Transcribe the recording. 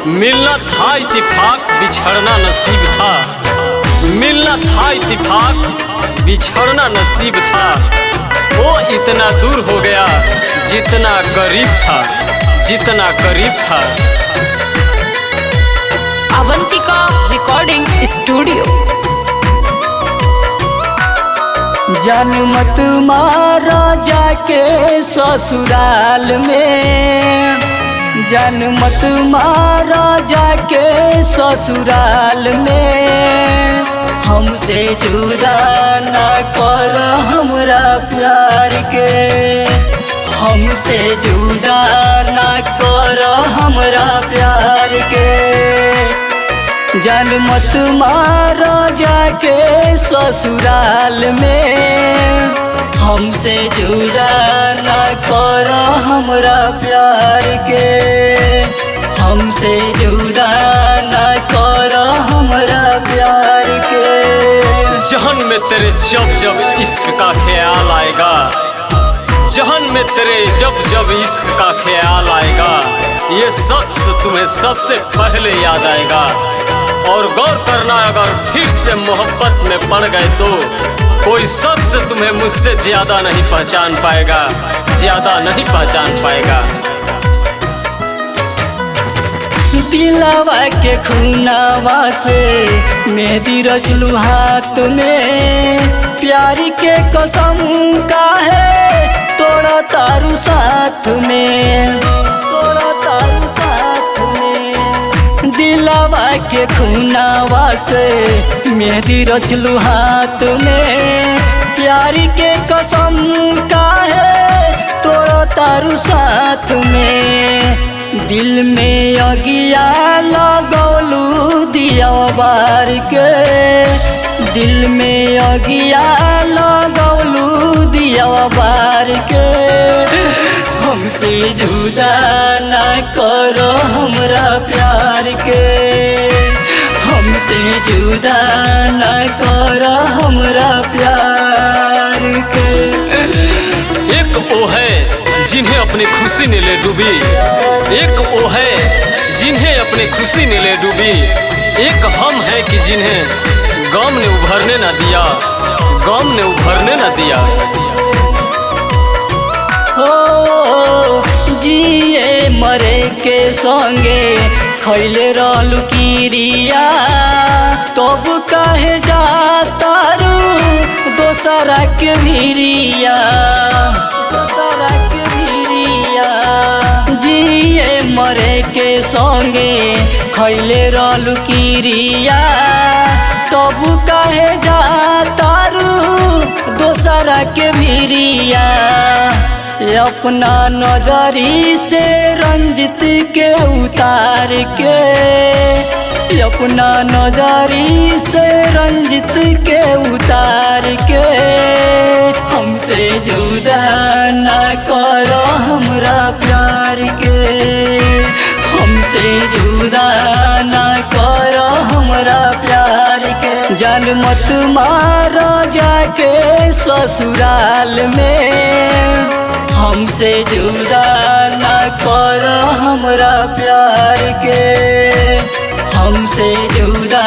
मिलना था इत्तेफाक बिछड़ना नसीब था। मिलना था इत्तेफाक बिछड़ना नसीब था। वो इतना दूर हो गया जितना करीब था। Avantika recording studio. जान मत मारा जाके ससुराल में, जान मत मारा जाके ससुराल में। हमसे जुदा ना कर हमरा प्यार के, हमसे जुदा ना कर हमरा प्यार के। जान मत मारा जाके ससुराल में, हमसे जुदा ना कर हमरा प्यार के, हमसे जुदा ना कर हमरा प्यार के। जहन में तेरे जब जब इश्क का ख्याल आएगा, जहन में तेरे जब जब इश्क का ख्याल आएगा, ये शख्स तुम्हें सबसे पहले याद आएगा। और गौर करना, अगर फिर से मोहब्बत में पड़ गए तो कोई शख्स तुम्हें मुझसे ज्यादा नहीं पहचान पाएगा, ज्यादा नहीं पहचान पाएगा। दिलवा के खुनावा से मेहंदी रचलू हाथ में, प्यार के कसम का है तोड़ा तारू साथ में, तोड़ा तारू साथ में। दिलवा के खुनावा से मेहंदी रचलू हाथ में, प्यार के कसम का है तोड़ा तारू साथ में। दिल में अगिया लगौलू दिया बार के, दिल में अगिया लगौलू दिया बार के। हमसे जुदा ना करो हमरा प्यार के, हमसे जुदा ना करो हमरा प्यार के। एक वो है जिन्हें अपनी खुशी ने ले डूबी, एक वो है जिन्हें अपनी खुशी ने ले डूबी। एक हम है कि जिन्हें गम ने उभरने न दिया, गम ने उभरने न दिया। हो जिए मरे के संगे खैले रहलू किरिया, तब काहे जातारू दोसरा के भिरिया, दोसरा के भिरिया। जिए मरे के संगे खैले रहलू किरिया, तब काहे जातारू दोसरा के भिरिया। अपना नजरी से रंजित के उतार के, अपना नजरी से रंजित के उतार के। हमसे जुदा ना करो हमरा प्यार के, हमसे जुदा ना करो हमरा प्यार के। जान मत मारो जाके ससुराल में, हमसे जुदा ना करो हमरा प्यार के, हमसे जुदा